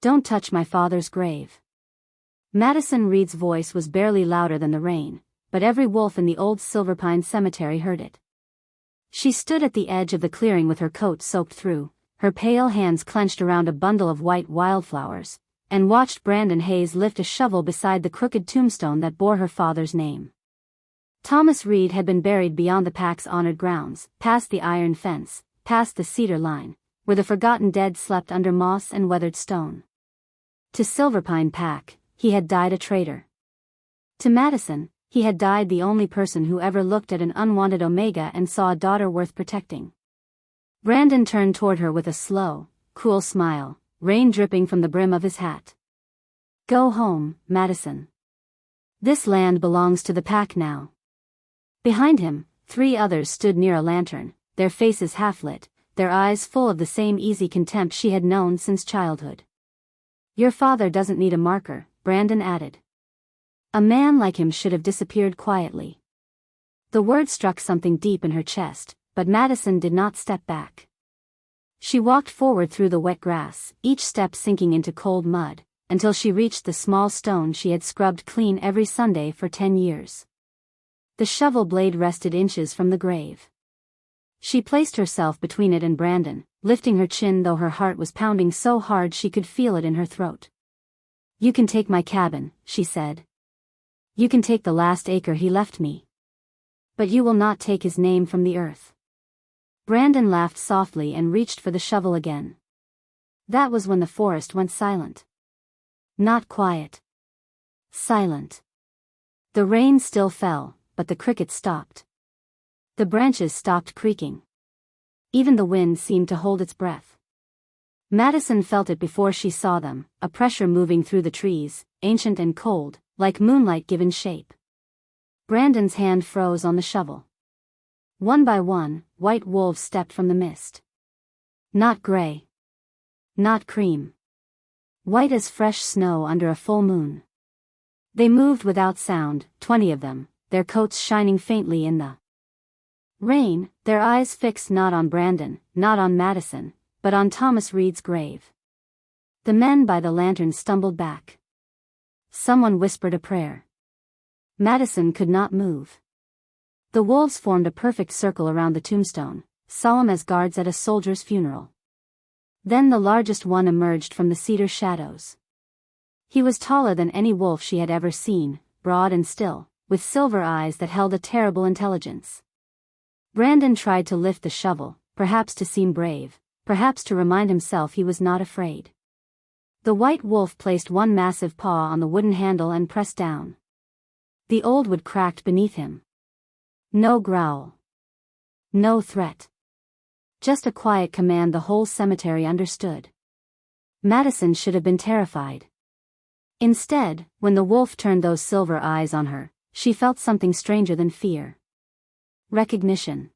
Don't touch my father's grave. Madison Reed's voice was barely louder than the rain, but every wolf in the old Silverpine cemetery heard it. She stood at the edge of the clearing with her coat soaked through, her pale hands clenched around a bundle of white wildflowers, and watched Brandon Hayes lift a shovel beside the crooked tombstone that bore her father's name. Thomas Reed had been buried beyond the pack's honored grounds, past the iron fence, past the cedar line, where the forgotten dead slept under moss and weathered stone. To Silverpine Pack, he had died a traitor. To Madison, he had died the only person who ever looked at an unwanted Omega and saw a daughter worth protecting. Brandon turned toward her with a slow, cool smile, rain dripping from the brim of his hat. Go home, Madison. This land belongs to the pack now. Behind him, 3 others stood near a lantern, their faces half-lit, their eyes full of the same easy contempt she had known since childhood. Your father doesn't need a marker, Brandon added. A man like him should have disappeared quietly. The word struck something deep in her chest, but Madison did not step back. She walked forward through the wet grass, each step sinking into cold mud, until she reached the small stone she had scrubbed clean every Sunday for 10 years. The shovel blade rested inches from the grave. She placed herself between it and Brandon, lifting her chin though her heart was pounding so hard she could feel it in her throat. You can take my cabin, she said. You can take the last acre he left me. But you will not take his name from the earth. Brandon laughed softly and reached for the shovel again. That was when the forest went silent. Not quiet. Silent. The rain still fell, but the crickets stopped. The branches stopped creaking. Even the wind seemed to hold its breath. Madison felt it before she saw them, a pressure moving through the trees, ancient and cold, like moonlight given shape. Brandon's hand froze on the shovel. One by one, white wolves stepped from the mist. Not gray. Not cream. White as fresh snow under a full moon. They moved without sound, 20 of them, their coats shining faintly in the rain, their eyes fixed not on Brandon, not on Madison, but on Thomas Reed's grave. The men by the lantern stumbled back. Someone whispered a prayer. Madison could not move. The wolves formed a perfect circle around the tombstone, solemn as guards at a soldier's funeral. Then the largest one emerged from the cedar shadows. He was taller than any wolf she had ever seen, broad and still, with silver eyes that held a terrible intelligence. Brandon tried to lift the shovel, perhaps to seem brave, perhaps to remind himself he was not afraid. The white wolf placed one massive paw on the wooden handle and pressed down. The old wood cracked beneath him. No growl. No threat. Just a quiet command the whole cemetery understood. Madison should have been terrified. Instead, when the wolf turned those silver eyes on her, she felt something stranger than fear. Recognition.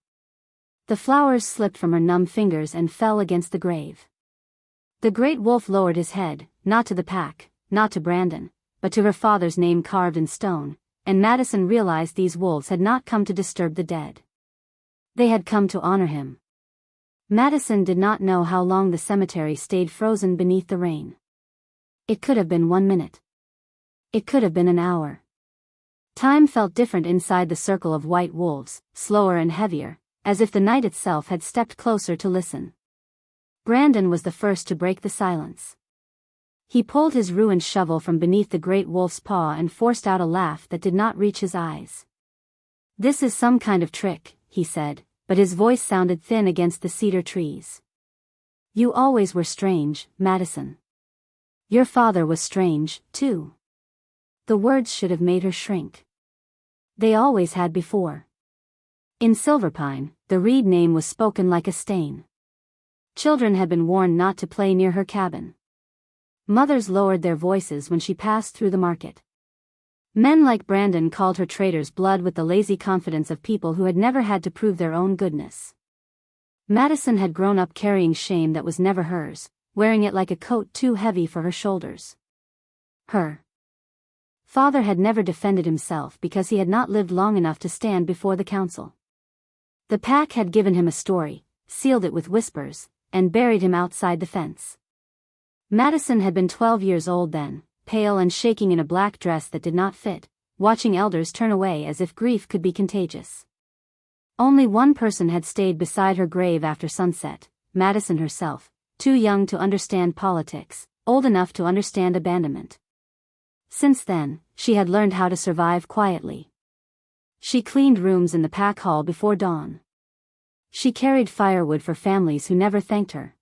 The flowers slipped from her numb fingers and fell against the grave. The great wolf lowered his head, not to the pack, not to Brandon, but to her father's name carved in stone, and Madison realized these wolves had not come to disturb the dead. They had come to honor him. Madison did not know how long the cemetery stayed frozen beneath the rain. It could have been 1 minute. It could have been an hour. Time felt different inside the circle of white wolves, slower and heavier, as if the night itself had stepped closer to listen. Brandon was the first to break the silence. He pulled his ruined shovel from beneath the great wolf's paw and forced out a laugh that did not reach his eyes. This is some kind of trick, he said, but his voice sounded thin against the cedar trees. You always were strange, Madison. Your father was strange, too. The words should have made her shrink. They always had before. In Silverpine, the Reed name was spoken like a stain. Children had been warned not to play near her cabin. Mothers lowered their voices when she passed through the market. Men like Brandon called her traitor's blood with the lazy confidence of people who had never had to prove their own goodness. Madison had grown up carrying shame that was never hers, wearing it like a coat too heavy for her shoulders. Her father had never defended himself because he had not lived long enough to stand before the council. The pack had given him a story, sealed it with whispers, and buried him outside the fence. Madison had been 12 years old then, pale and shaking in a black dress that did not fit, watching elders turn away as if grief could be contagious. Only one person had stayed beside her grave after sunset, Madison herself, too young to understand politics, old enough to understand abandonment. Since then, she had learned how to survive quietly. She cleaned rooms in the pack hall before dawn. She carried firewood for families who never thanked her.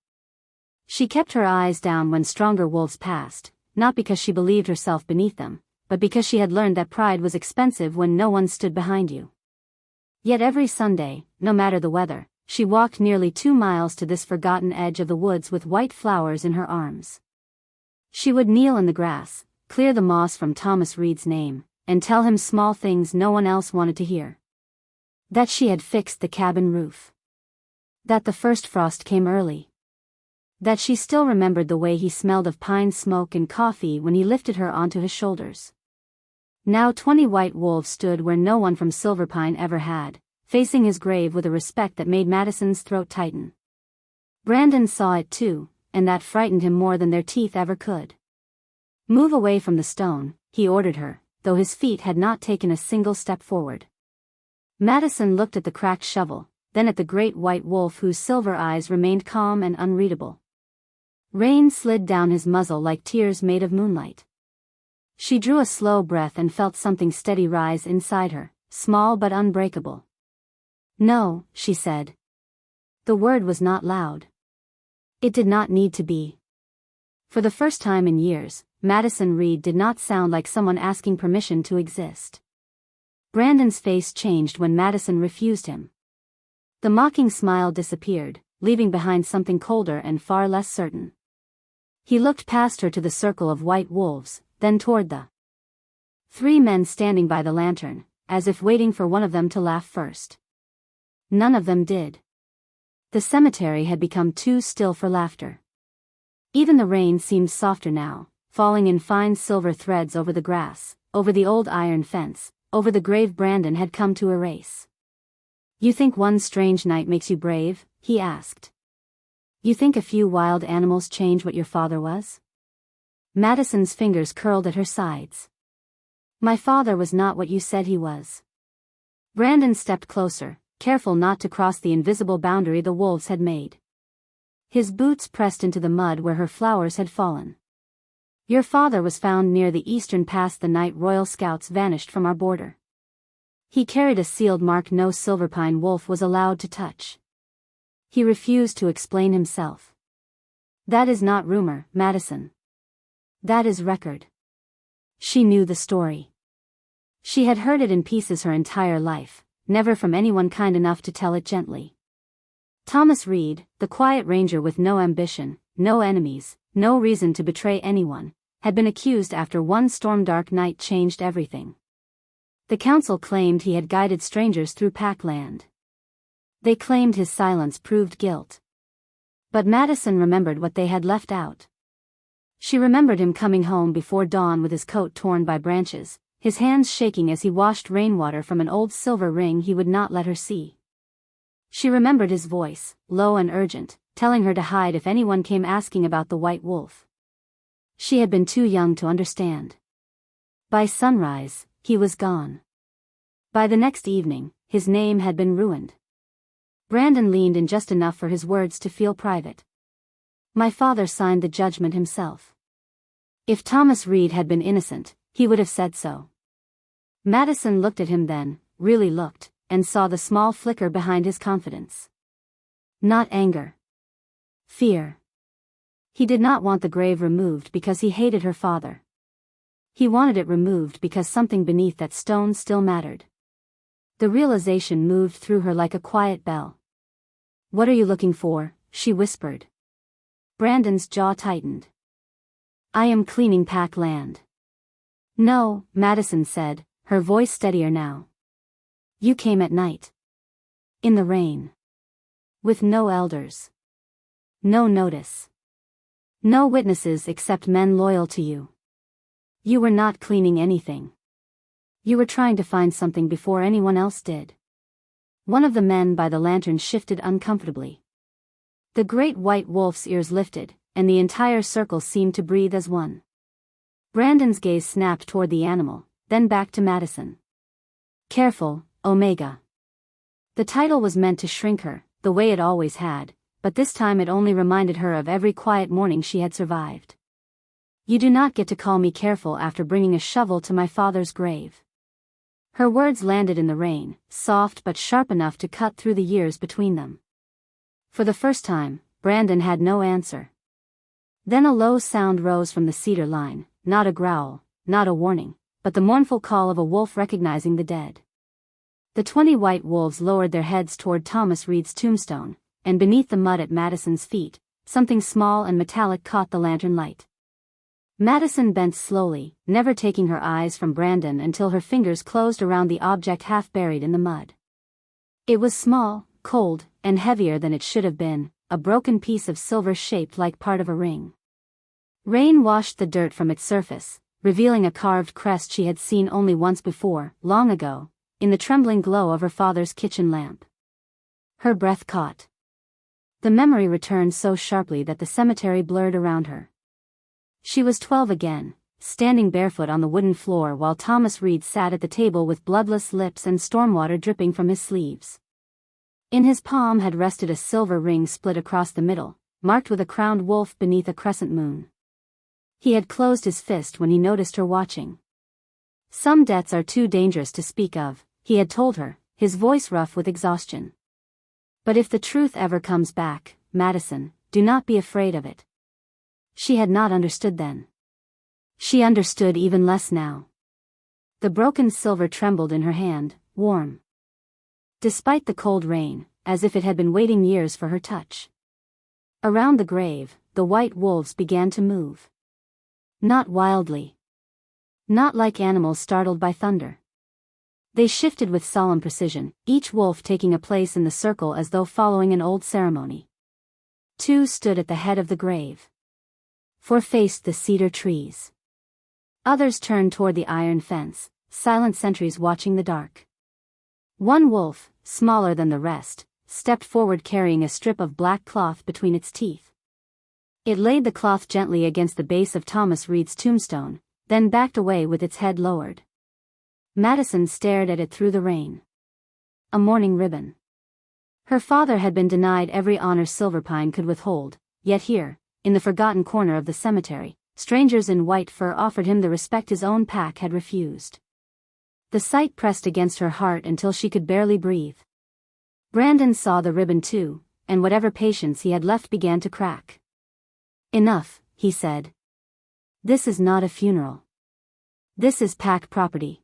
She kept her eyes down when stronger wolves passed, not because she believed herself beneath them, but because she had learned that pride was expensive when no one stood behind you. Yet every Sunday, no matter the weather, she walked nearly 2 miles to this forgotten edge of the woods with white flowers in her arms. She would kneel in the grass, clear the moss from Thomas Reed's name, and tell him small things no one else wanted to hear. That she had fixed the cabin roof. That the first frost came early. That she still remembered the way he smelled of pine smoke and coffee when he lifted her onto his shoulders. Now 20 white wolves stood where no one from Silverpine ever had, facing his grave with a respect that made Madison's throat tighten. Brandon saw it too, and that frightened him more than their teeth ever could. "Move away from the stone," he ordered her, though his feet had not taken a single step forward. Madison looked at the cracked shovel, then at the great white wolf whose silver eyes remained calm and unreadable. Rain slid down his muzzle like tears made of moonlight. She drew a slow breath and felt something steady rise inside her, small but unbreakable. "No," she said. The word was not loud. It did not need to be. For the first time in years, Madison Reed did not sound like someone asking permission to exist. Brandon's face changed when Madison refused him. The mocking smile disappeared, leaving behind something colder and far less certain. He looked past her to the circle of white wolves, then toward the 3 men standing by the lantern, as if waiting for one of them to laugh first. None of them did. The cemetery had become too still for laughter. Even the rain seemed softer now, falling in fine silver threads over the grass, over the old iron fence, over the grave Brandon had come to erase. "You think one strange night makes you brave?" he asked. "You think a few wild animals change what your father was?" Madison's fingers curled at her sides. "My father was not what you said he was." Brandon stepped closer, careful not to cross the invisible boundary the wolves had made. His boots pressed into the mud where her flowers had fallen. "Your father was found near the eastern pass the night Royal Scouts vanished from our border. He carried a sealed mark no Silverpine wolf was allowed to touch. He refused to explain himself. That is not rumor, Madison. That is record." She knew the story. She had heard it in pieces her entire life, never from anyone kind enough to tell it gently. Thomas Reed, the quiet ranger with no ambition, no enemies, no reason to betray anyone, had been accused after one storm-dark night changed everything. The council claimed he had guided strangers through pack land. They claimed his silence proved guilt. But Madison remembered what they had left out. She remembered him coming home before dawn with his coat torn by branches, his hands shaking as he washed rainwater from an old silver ring he would not let her see. She remembered his voice, low and urgent, telling her to hide if anyone came asking about the white wolf. She had been too young to understand. By sunrise, he was gone. By the next evening, his name had been ruined. Brandon leaned in just enough for his words to feel private. "My father signed the judgment himself. If Thomas Reed had been innocent, he would have said so." Madison looked at him then, really looked, and saw the small flicker behind his confidence. Not anger. Fear. He did not want the grave removed because he hated her father. He wanted it removed because something beneath that stone still mattered. The realization moved through her like a quiet bell. "What are you looking for?" she whispered. Brandon's jaw tightened. "I am cleaning pack land." "No," Madison said, her voice steadier now. "You came at night. In the rain. With no elders. No notice. No witnesses except men loyal to you. You were not cleaning anything. You were trying to find something before anyone else did." One of the men by the lantern shifted uncomfortably. The great white wolf's ears lifted, and the entire circle seemed to breathe as one. Brandon's gaze snapped toward the animal, then back to Madison. Careful, Omega. The title was meant to shrink her, the way it always had, but this time it only reminded her of every quiet morning she had survived. You do not get to call me careful after bringing a shovel to my father's grave. Her words landed in the rain, soft but sharp enough to cut through the years between them. For the first time, Brandon had no answer. Then a low sound rose from the cedar line, not a growl, not a warning, but the mournful call of a wolf recognizing the dead. The 20 white wolves lowered their heads toward Thomas Reed's tombstone, and beneath the mud at Madison's feet, something small and metallic caught the lantern light. Madison bent slowly, never taking her eyes from Brandon until her fingers closed around the object half buried in the mud. It was small, cold, and heavier than it should have been, a broken piece of silver shaped like part of a ring. Rain washed the dirt from its surface, revealing a carved crest she had seen only once before, long ago, in the trembling glow of her father's kitchen lamp. Her breath caught. The memory returned so sharply that the cemetery blurred around her. She was 12 again, standing barefoot on the wooden floor while Thomas Reed sat at the table with bloodless lips and stormwater dripping from his sleeves. In his palm had rested a silver ring split across the middle, marked with a crowned wolf beneath a crescent moon. He had closed his fist when he noticed her watching. Some deaths are too dangerous to speak of, he had told her, his voice rough with exhaustion. But if the truth ever comes back, Madison, do not be afraid of it. She had not understood then. She understood even less now. The broken silver trembled in her hand, warm. Despite the cold rain, as if it had been waiting years for her touch. Around the grave, the white wolves began to move. Not wildly. Not like animals startled by thunder. They shifted with solemn precision, each wolf taking a place in the circle as though following an old ceremony. 2 stood at the head of the grave. 4 faced the cedar trees. Others turned toward the iron fence, silent sentries watching the dark. 1 wolf, smaller than the rest, stepped forward carrying a strip of black cloth between its teeth. It laid the cloth gently against the base of Thomas Reed's tombstone, then backed away with its head lowered. Madison stared at it through the rain. A mourning ribbon. Her father had been denied every honor Silverpine could withhold, yet here, in the forgotten corner of the cemetery, strangers in white fur offered him the respect his own pack had refused. The sight pressed against her heart until she could barely breathe. Brandon saw the ribbon too, and whatever patience he had left began to crack. Enough, he said. This is not a funeral. This is pack property.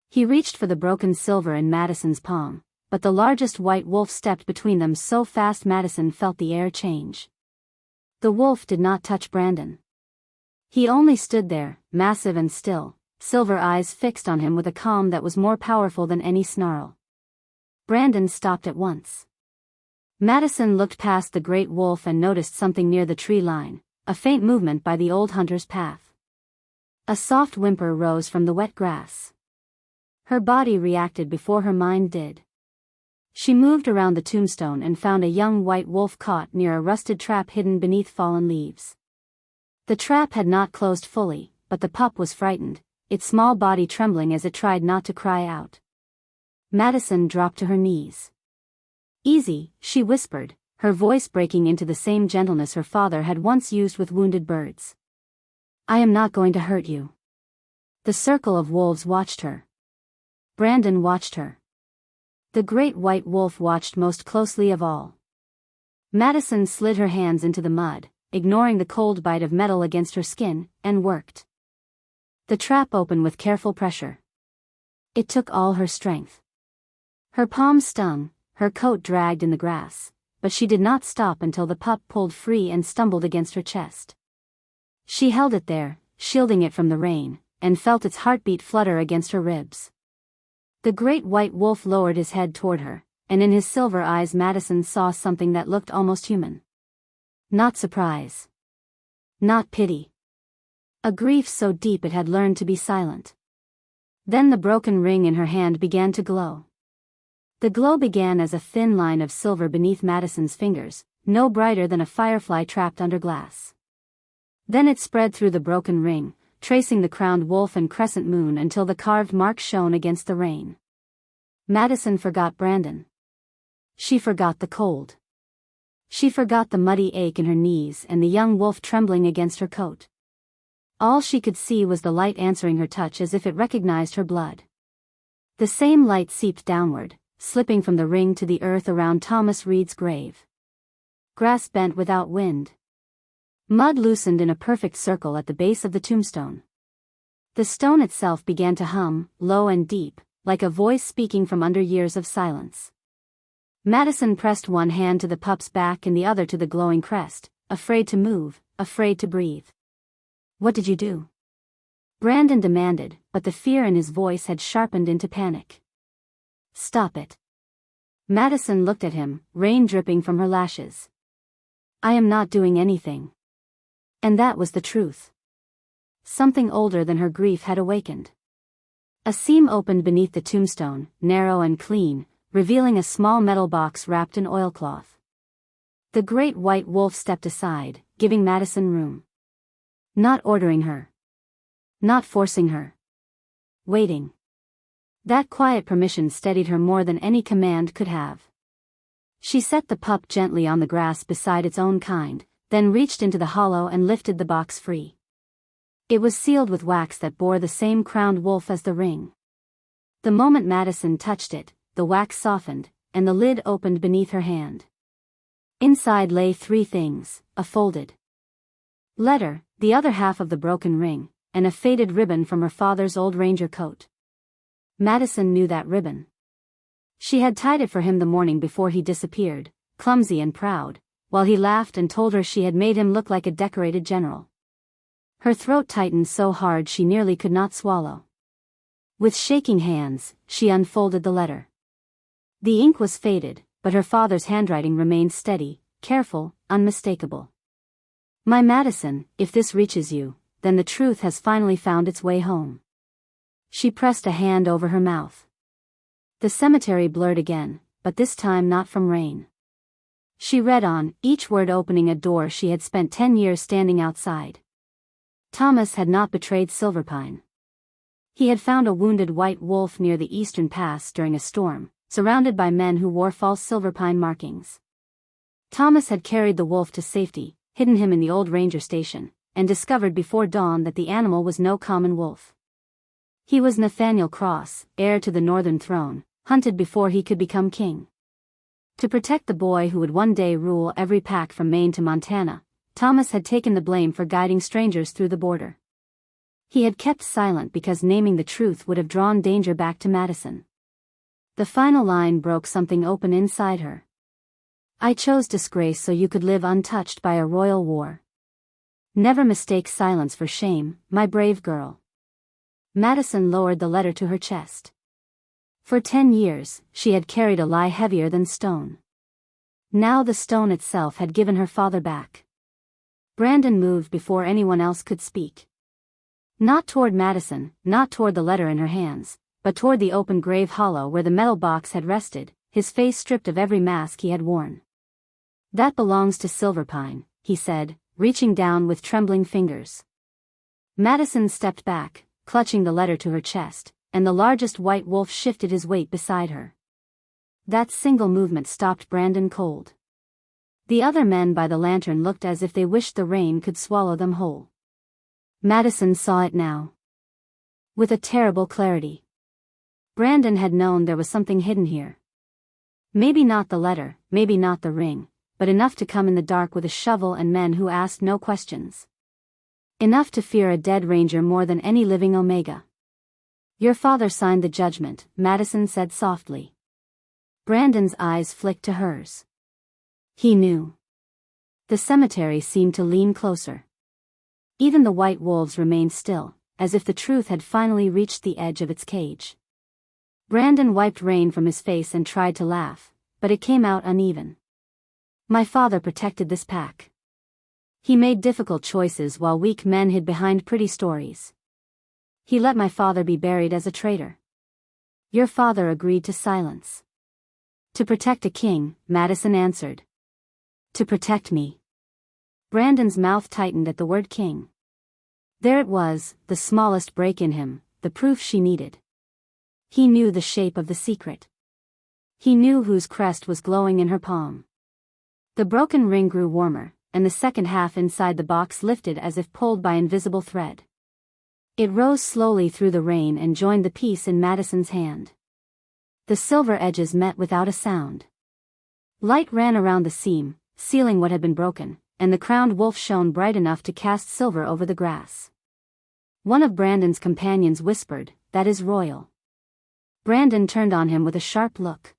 He reached for the broken silver in Madison's palm, but the largest white wolf stepped between them so fast Madison felt the air change. The wolf did not touch Brandon. He only stood there, massive and still, silver eyes fixed on him with a calm that was more powerful than any snarl. Brandon stopped at once. Madison looked past the great wolf and noticed something near the tree line, a faint movement by the old hunter's path. A soft whimper rose from the wet grass. Her body reacted before her mind did. She moved around the tombstone and found a young white wolf caught near a rusted trap hidden beneath fallen leaves. The trap had not closed fully, but the pup was frightened, its small body trembling as it tried not to cry out. Madison dropped to her knees. Easy, she whispered, her voice breaking into the same gentleness her father had once used with wounded birds. I am not going to hurt you. The circle of wolves watched her. Brandon watched her. The great white wolf watched most closely of all. Madison slid her hands into the mud, ignoring the cold bite of metal against her skin, and worked. The trap opened with careful pressure. It took all her strength. Her palms stung, her coat dragged in the grass, but she did not stop until the pup pulled free and stumbled against her chest. She held it there, shielding it from the rain, and felt its heartbeat flutter against her ribs. The great white wolf lowered his head toward her, and in his silver eyes Madison saw something that looked almost human. Not surprise. Not pity. A grief so deep it had learned to be silent. Then the broken ring in her hand began to glow. The glow began as a thin line of silver beneath Madison's fingers, no brighter than a firefly trapped under glass. Then it spread through the broken ring, tracing the crowned wolf and crescent moon until the carved mark shone against the rain. Madison forgot Brandon. She forgot the cold. She forgot the muddy ache in her knees and the young wolf trembling against her coat. All she could see was the light answering her touch as if it recognized her blood. The same light seeped downward, slipping from the ring to the earth around Thomas Reed's grave. Grass bent without wind. Mud loosened in a perfect circle at the base of the tombstone. The stone itself began to hum, low and deep, like a voice speaking from under years of silence. Madison pressed one hand to the pup's back and the other to the glowing crest, afraid to move, afraid to breathe. "What did you do?" Brandon demanded, but the fear in his voice had sharpened into panic. "Stop it." Madison looked at him, rain dripping from her lashes. "I am not doing anything." And that was the truth. Something older than her grief had awakened. A seam opened beneath the tombstone, narrow and clean, revealing a small metal box wrapped in oilcloth. The great white wolf stepped aside, giving Madison room. Not ordering her. Not forcing her. Waiting. That quiet permission steadied her more than any command could have. She set the pup gently on the grass beside its own kind, then reached into the hollow and lifted the box free. It was sealed with wax that bore the same crowned wolf as the ring. The moment Madison touched it, the wax softened, and the lid opened beneath her hand. Inside lay three things: a folded letter, the other half of the broken ring, and a faded ribbon from her father's old ranger coat. Madison knew that ribbon. She had tied it for him the morning before he disappeared, clumsy and proud, while he laughed and told her she had made him look like a decorated general. Her throat tightened so hard she nearly could not swallow. With shaking hands, she unfolded the letter. The ink was faded, but her father's handwriting remained steady, careful, unmistakable. "My Madison, if this reaches you, then the truth has finally found its way home." She pressed a hand over her mouth. The cemetery blurred again, but this time not from rain. She read on, each word opening a door she had spent 10 years standing outside. Thomas had not betrayed Silverpine. He had found a wounded white wolf near the eastern pass during a storm, surrounded by men who wore false Silverpine markings. Thomas had carried the wolf to safety, hidden him in the old ranger station, and discovered before dawn that the animal was no common wolf. He was Nathaniel Cross, heir to the northern throne, hunted before he could become king. To protect the boy who would one day rule every pack from Maine to Montana, Thomas had taken the blame for guiding strangers through the border. He had kept silent because naming the truth would have drawn danger back to Madison. The final line broke something open inside her. "I chose disgrace so you could live untouched by a royal war. Never mistake silence for shame, my brave girl." Madison lowered the letter to her chest. For 10 years, she had carried a lie heavier than stone. Now the stone itself had given her father back. Brandon moved before anyone else could speak. Not toward Madison, not toward the letter in her hands, but toward the open grave hollow where the metal box had rested, his face stripped of every mask he had worn. "That belongs to Silverpine," he said, reaching down with trembling fingers. Madison stepped back, clutching the letter to her chest, and the largest white wolf shifted his weight beside her. That single movement stopped Brandon cold. The other men by the lantern looked as if they wished the rain could swallow them whole. Madison saw it now. With a terrible clarity. Brandon had known there was something hidden here. Maybe not the letter, maybe not the ring, but enough to come in the dark with a shovel and men who asked no questions. Enough to fear a dead ranger more than any living Omega. "Your father signed the judgment," Madison said softly. Brandon's eyes flicked to hers. He knew. The cemetery seemed to lean closer. Even the white wolves remained still, as if the truth had finally reached the edge of its cage. Brandon wiped rain from his face and tried to laugh, but it came out uneven. "My father protected this pack. He made difficult choices while weak men hid behind pretty stories. He let my father be buried as a traitor. Your father agreed to silence." "To protect a king," Madison answered. To protect me. Brandon's mouth tightened at the word king. There it was, the smallest break in him, the proof she needed. He knew the shape of the secret. He knew whose crest was glowing in her palm. The broken ring grew warmer, and the second half inside the box lifted as if pulled by invisible thread. It rose slowly through the rain and joined the piece in Madison's hand. The silver edges met without a sound. Light ran around the seam, sealing what had been broken, and the crowned wolf shone bright enough to cast silver over the grass. One of Brandon's companions whispered, "That is royal." Brandon turned on him with a sharp look.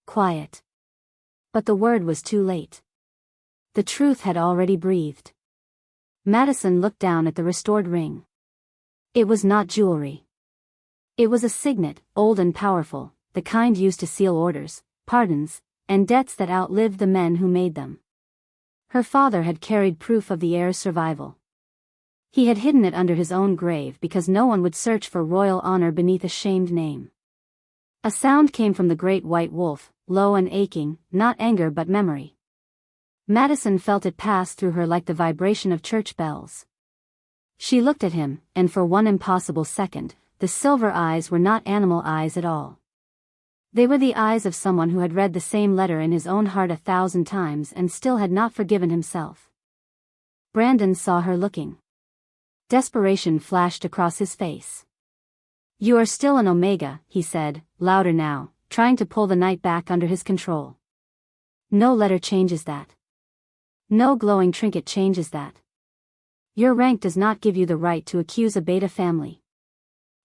Quiet. But the word was too late. The truth had already breathed. Madison looked down at the restored ring. It was not jewelry. It was a signet, old and powerful, the kind used to seal orders, pardons, and debts that outlived the men who made them. Her father had carried proof of the heir's survival. He had hidden it under his own grave because no one would search for royal honor beneath a shamed name. A sound came from the great white wolf, low and aching, not anger but memory. Madison felt it pass through her like the vibration of church bells. She looked at him, and for one impossible second, the silver eyes were not animal eyes at all. They were the eyes of someone who had read the same letter in his own heart 1,000 times and still had not forgiven himself. Brandon saw her looking. Desperation flashed across his face. "You are still an Omega," he said, louder now, trying to pull the night back under his control. "No letter changes that. No glowing trinket changes that. Your rank does not give you the right to accuse a Beta family."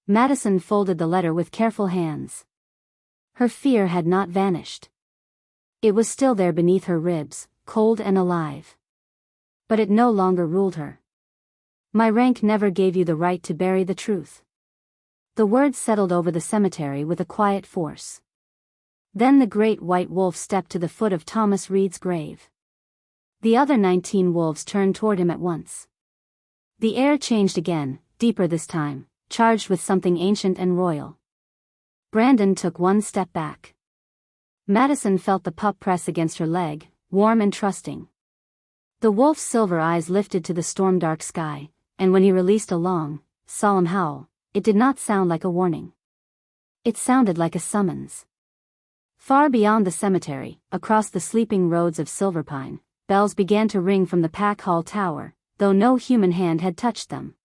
Madison folded the letter with careful hands. Her fear had not vanished. It was still there beneath her ribs, cold and alive. But it no longer ruled her. "My rank never gave you the right to bury the truth." The words settled over the cemetery with a quiet force. Then the great white wolf stepped to the foot of Thomas Reed's grave. The other 19 wolves turned toward him at once. The air changed again, deeper this time, charged with something ancient and royal. Brandon took one step back. Madison felt the pup press against her leg, warm and trusting. The wolf's silver eyes lifted to the storm-dark sky, and when he released a long, solemn howl, it did not sound like a warning. It sounded like a summons. Far beyond the cemetery, across the sleeping roads of Silverpine, bells began to ring from the Pack Hall Tower, though no human hand had touched them.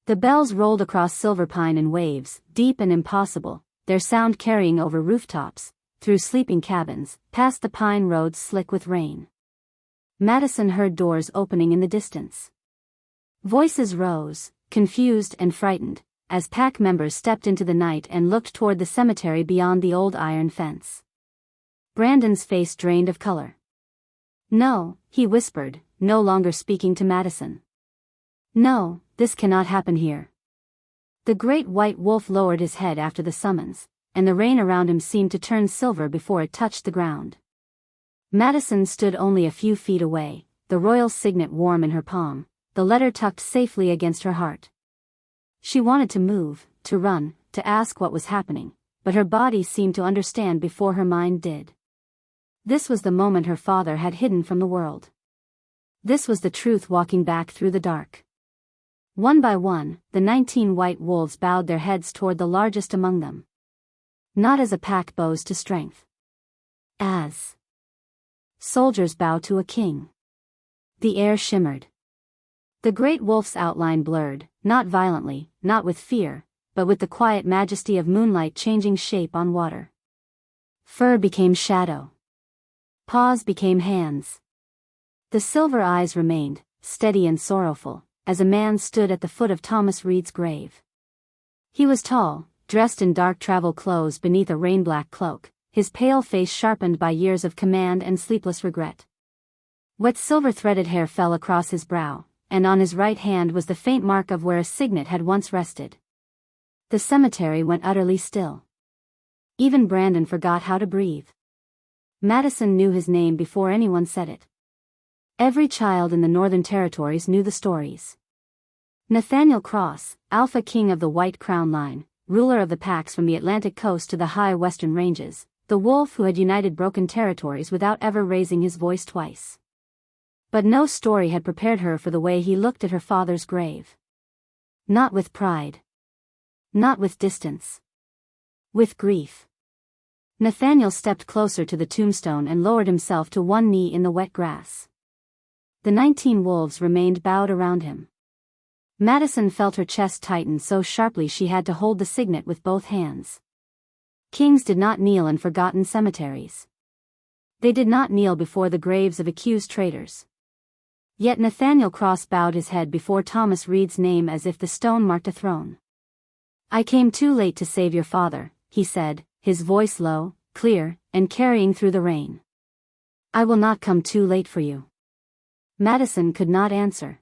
The bells rolled across Silverpine in waves, deep and impossible, their sound carrying over rooftops, through sleeping cabins, past the pine roads slick with rain. Madison heard doors opening in the distance. Voices rose, confused and frightened, as pack members stepped into the night and looked toward the cemetery beyond the old iron fence. Brandon's face drained of color. "No," he whispered, no longer speaking to Madison. "No, this cannot happen here." The great white wolf lowered his head after the summons, and the rain around him seemed to turn silver before it touched the ground. Madison stood only a few feet away, the royal signet warm in her palm, the letter tucked safely against her heart. She wanted to move, to run, to ask what was happening, but her body seemed to understand before her mind did. This was the moment her father had hidden from the world. This was the truth walking back through the dark. One by one, the 19 white wolves bowed their heads toward the largest among them. Not as a pack bows to strength. As soldiers bow to a king. The air shimmered. The great wolf's outline blurred, not violently, not with fear, but with the quiet majesty of moonlight changing shape on water. Fur became shadow. Paws became hands. The silver eyes remained, steady and sorrowful, as a man stood at the foot of Thomas Reed's grave. He was tall, dressed in dark travel clothes beneath a rain-black cloak, his pale face sharpened by years of command and sleepless regret. Wet silver-threaded hair fell across his brow, and on his right hand was the faint mark of where a signet had once rested. The cemetery went utterly still. Even Brandon forgot how to breathe. Madison knew his name before anyone said it. Every child in the Northern Territories knew the stories. Nathaniel Cross, Alpha King of the White Crown Line, ruler of the packs from the Atlantic coast to the high western ranges, the wolf who had united broken territories without ever raising his voice twice. But no story had prepared her for the way he looked at her father's grave. Not with pride. Not with distance. With grief. Nathaniel stepped closer to the tombstone and lowered himself to one knee in the wet grass. The 19 wolves remained bowed around him. Madison felt her chest tighten so sharply she had to hold the signet with both hands. Kings did not kneel in forgotten cemeteries. They did not kneel before the graves of accused traitors. Yet Nathaniel Cross bowed his head before Thomas Reed's name as if the stone marked a throne. "I came too late to save your father," he said, his voice low, clear, and carrying through the rain. "I will not come too late for you." Madison could not answer.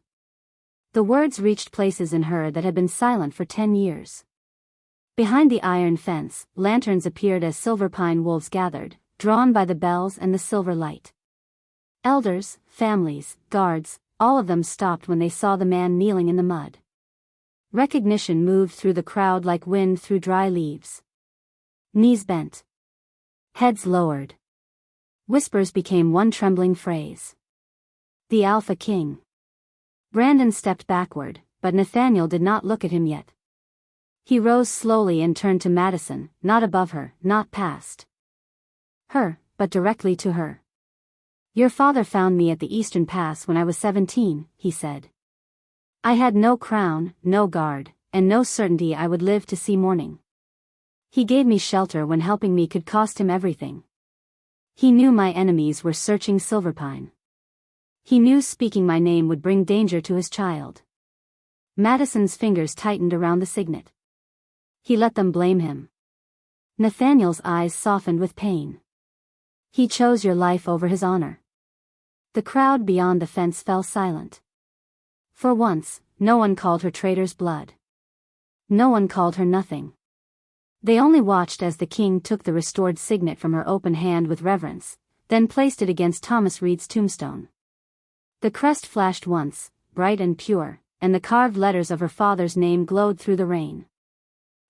The words reached places in her that had been silent for 10 years. Behind the iron fence, lanterns appeared as Silverpine wolves gathered, drawn by the bells and the silver light. Elders, families, guards, all of them stopped when they saw the man kneeling in the mud. Recognition moved through the crowd like wind through dry leaves. Knees bent. Heads lowered. Whispers became one trembling phrase. "The Alpha King." Brandon stepped backward, but Nathaniel did not look at him yet. He rose slowly and turned to Madison, not above her, not past her, but directly to her. "Your father found me at the Eastern Pass when I was 17, he said. I had no crown, no guard, and no certainty I would live to see morning. He gave me shelter when helping me could cost him everything. He knew my enemies were searching Silverpine. He knew speaking my name would bring danger to his child." Madison's fingers tightened around the signet. He let them blame him. Nathaniel's eyes softened with pain. "He chose your life over his honor." The crowd beyond the fence fell silent. For once, no one called her traitor's blood. No one called her nothing. They only watched as the king took the restored signet from her open hand with reverence, then placed it against Thomas Reed's tombstone. The crest flashed once, bright and pure, and the carved letters of her father's name glowed through the rain.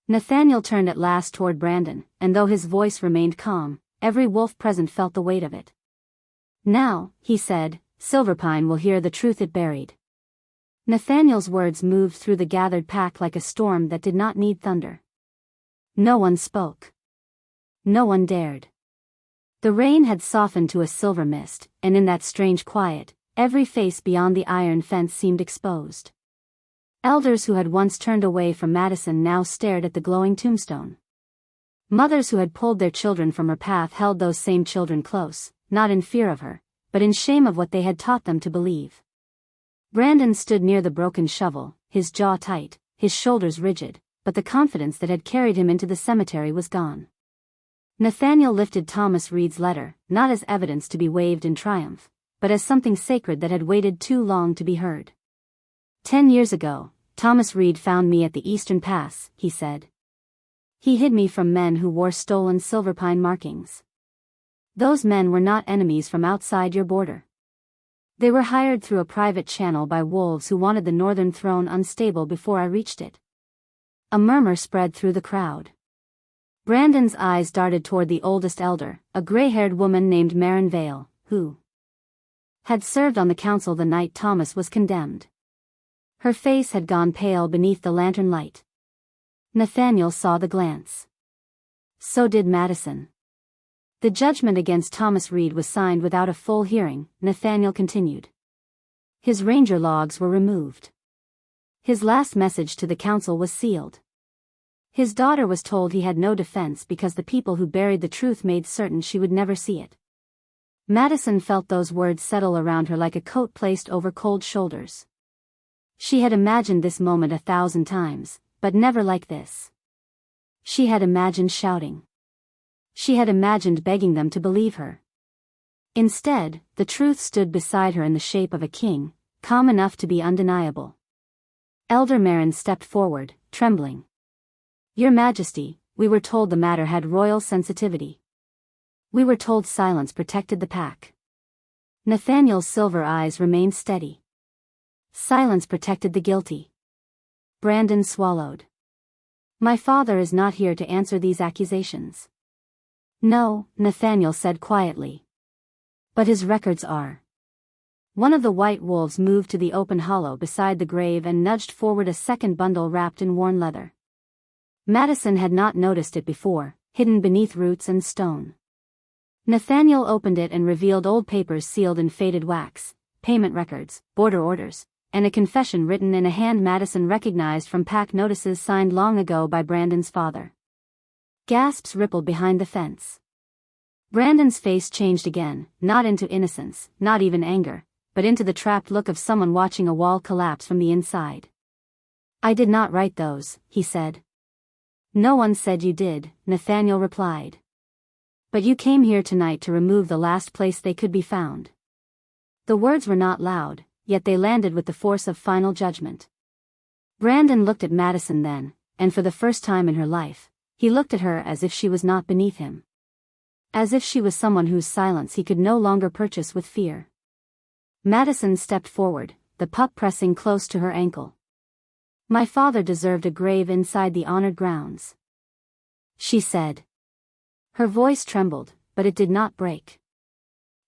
Nathaniel turned at last toward Brandon, and though his voice remained calm, every wolf present felt the weight of it. "Now," he said, "Silverpine will hear the truth it buried." Nathaniel's words moved through the gathered pack like a storm that did not need thunder. No one spoke. No one dared. The rain had softened to a silver mist, and in that strange quiet, every face beyond the iron fence seemed exposed. Elders who had once turned away from Madison now stared at the glowing tombstone. Mothers who had pulled their children from her path held those same children close, not in fear of her, but in shame of what they had taught them to believe. Brandon stood near the broken shovel, his jaw tight, his shoulders rigid, but the confidence that had carried him into the cemetery was gone. Nathaniel lifted Thomas Reed's letter, not as evidence to be waved in triumph, but as something sacred that had waited too long to be heard. 10 years ago, Thomas Reed found me at the Eastern Pass, he said. He hid me from men who wore stolen Silverpine markings. Those men were not enemies from outside your border. They were hired through a private channel by wolves who wanted the northern throne unstable before I reached it. A murmur spread through the crowd. Brandon's eyes darted toward the oldest elder, a gray-haired woman named Marin Vale, who had served on the council the night Thomas was condemned. Her face had gone pale beneath the lantern light. Nathaniel saw the glance. So did Madison. The judgment against Thomas Reed was signed without a full hearing, Nathaniel continued. His ranger logs were removed. His last message to the council was sealed. His daughter was told he had no defense because the people who buried the truth made certain she would never see it. Madison felt those words settle around her like a coat placed over cold shoulders. She had imagined this moment 1,000 times, but never like this. She had imagined shouting. She had imagined begging them to believe her. Instead, the truth stood beside her in the shape of a king, calm enough to be undeniable. Elder Marin stepped forward, trembling. Your Majesty, we were told the matter had royal sensitivity. We were told silence protected the pack. Nathaniel's silver eyes remained steady. Silence protected the guilty. Brandon swallowed. My father is not here to answer these accusations. No, Nathaniel said quietly. But his records are. One of the white wolves moved to the open hollow beside the grave and nudged forward a second bundle wrapped in worn leather. Madison had not noticed it before, hidden beneath roots and stone. Nathaniel opened it and revealed old papers sealed in faded wax, payment records, border orders, and a confession written in a hand Madison recognized from pack notices signed long ago by Brandon's father. Gasps rippled behind the fence. Brandon's face changed again, not into innocence, not even anger, but into the trapped look of someone watching a wall collapse from the inside. "I did not write those," he said. "No one said you did," Nathaniel replied. "But you came here tonight to remove the last place they could be found." The words were not loud, yet they landed with the force of final judgment. Brandon looked at Madison then, and for the first time in her life, he looked at her as if she was not beneath him. As if she was someone whose silence he could no longer purchase with fear. Madison stepped forward, the pup pressing close to her ankle. "My father deserved a grave inside the honored grounds," she said. Her voice trembled, but it did not break.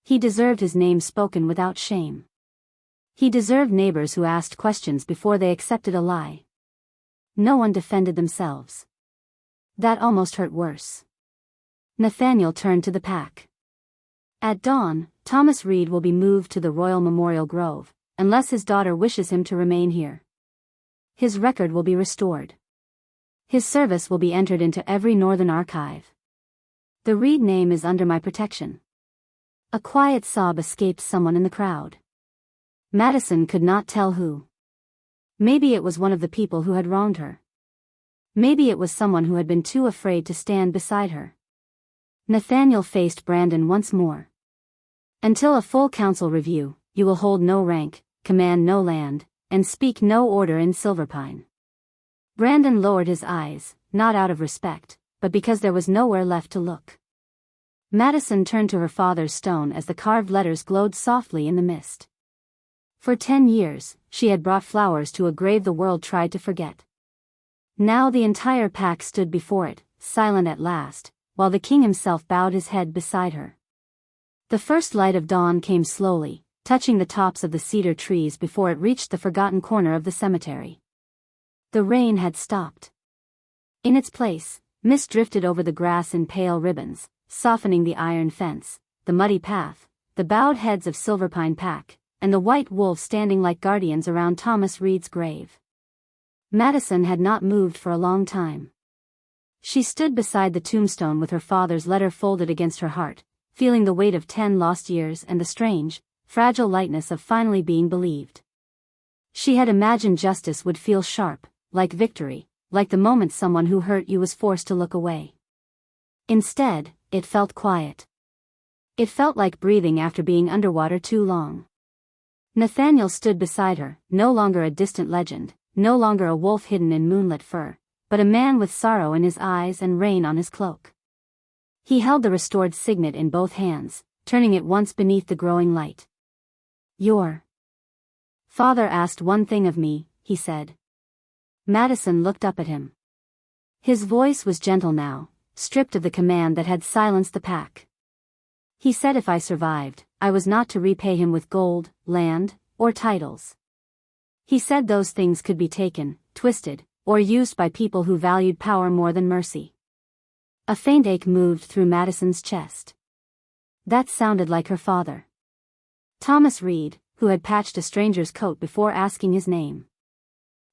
He deserved his name spoken without shame. He deserved neighbors who asked questions before they accepted a lie. No one defended themselves. That almost hurt worse. Nathaniel turned to the pack. "At dawn, Thomas Reed will be moved to the Royal Memorial Grove, unless his daughter wishes him to remain here. His record will be restored. His service will be entered into every Northern archive. The Reed name is under my protection." A quiet sob escaped someone in the crowd. Madison could not tell who. Maybe it was one of the people who had wronged her. Maybe it was someone who had been too afraid to stand beside her. Nathaniel faced Brandon once more. "Until a full council review, you will hold no rank, command no land, and speak no order in Silverpine." Brandon lowered his eyes, not out of respect, but because there was nowhere left to look. Madison turned to her father's stone as the carved letters glowed softly in the mist. For 10 years, she had brought flowers to a grave the world tried to forget. Now the entire pack stood before it, silent at last, while the king himself bowed his head beside her. The first light of dawn came slowly, touching the tops of the cedar trees before it reached the forgotten corner of the cemetery. The rain had stopped. In its place, mist drifted over the grass in pale ribbons, softening the iron fence, the muddy path, the bowed heads of Silverpine Pack, and the white wolves standing like guardians around Thomas Reed's grave. Madison had not moved for a long time. She stood beside the tombstone with her father's letter folded against her heart, feeling the weight of 10 lost years and the strange, fragile lightness of finally being believed. She had imagined justice would feel sharp, like victory, like the moment someone who hurt you was forced to look away. Instead, it felt quiet. It felt like breathing after being underwater too long. Nathaniel stood beside her, no longer a distant legend, no longer a wolf hidden in moonlit fur, but a man with sorrow in his eyes and rain on his cloak. He held the restored signet in both hands, turning it once beneath the growing light. "Your father asked one thing of me," he said. Madison looked up at him. His voice was gentle now, stripped of the command that had silenced the pack. "He said if I survived, I was not to repay him with gold, land, or titles. He said those things could be taken, twisted, or used by people who valued power more than mercy." A faint ache moved through Madison's chest. That sounded like her father. Thomas Reed, who had patched a stranger's coat before asking his name.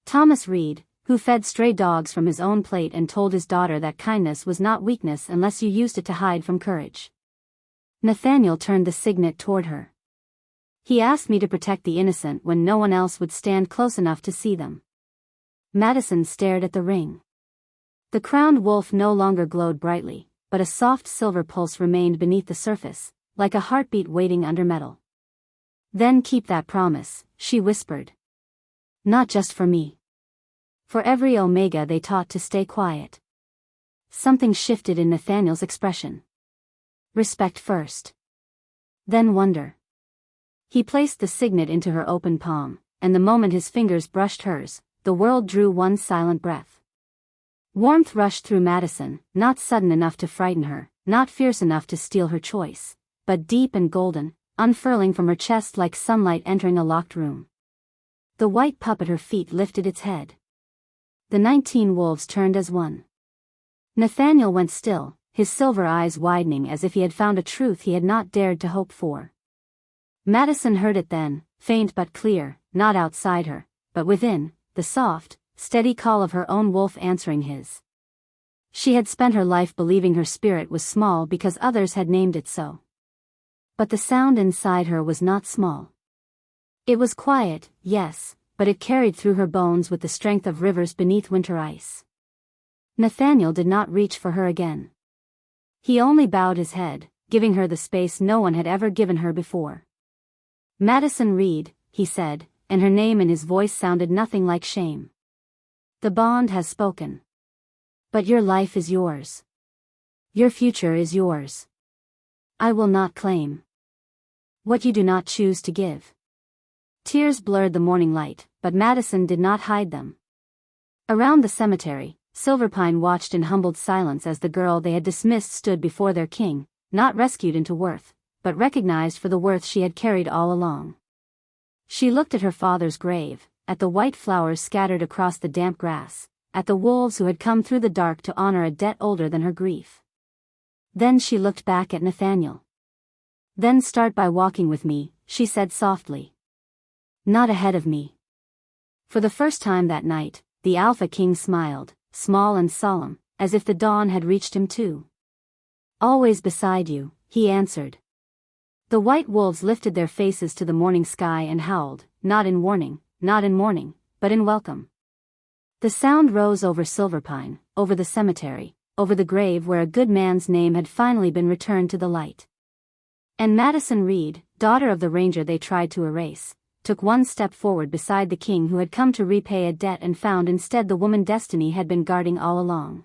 Thomas Reed, who fed stray dogs from his own plate and told his daughter that kindness was not weakness unless you used it to hide from courage. Nathaniel turned the signet toward her. "He asked me to protect the innocent when no one else would stand close enough to see them." Madison stared at the ring. The crowned wolf no longer glowed brightly, but a soft silver pulse remained beneath the surface, like a heartbeat waiting under metal. "Then keep that promise," she whispered. "Not just for me. For every Omega they taught to stay quiet." Something shifted in Nathaniel's expression. Respect first. Then wonder. He placed the signet into her open palm, and the moment his fingers brushed hers, the world drew one silent breath. Warmth rushed through Madison, not sudden enough to frighten her, not fierce enough to steal her choice, but deep and golden, unfurling from her chest like sunlight entering a locked room. The white pup at her feet lifted its head. The 19 wolves turned as one. Nathaniel went still, his silver eyes widening as if he had found a truth he had not dared to hope for. Madison heard it then, faint but clear, not outside her, but within, the soft, steady call of her own wolf answering his. She had spent her life believing her spirit was small because others had named it so. But the sound inside her was not small. It was quiet, yes, but it carried through her bones with the strength of rivers beneath winter ice. Nathaniel did not reach for her again. He only bowed his head, giving her the space no one had ever given her before. Madison Reed, he said, and her name in his voice sounded nothing like shame. The bond has spoken. But your life is yours. Your future is yours. I will not claim what you do not choose to give. Tears blurred the morning light, but Madison did not hide them. Around the cemetery, Silverpine watched in humbled silence as the girl they had dismissed stood before their king, not rescued into worth, but recognized for the worth she had carried all along. She looked at her father's grave, at the white flowers scattered across the damp grass, at the wolves who had come through the dark to honor a debt older than her grief. Then she looked back at Nathaniel. Then start by walking with me, she said softly. Not ahead of me. For the first time that night, the Alpha King smiled, small and solemn, as if the dawn had reached him too. Always beside you, he answered. The white wolves lifted their faces to the morning sky and howled, not in warning, not in mourning, but in welcome. The sound rose over Silverpine, over the cemetery, over the grave where a good man's name had finally been returned to the light. And Madison Reed, daughter of the ranger they tried to erase, took one step forward beside the king who had come to repay a debt and found instead the woman destiny had been guarding all along.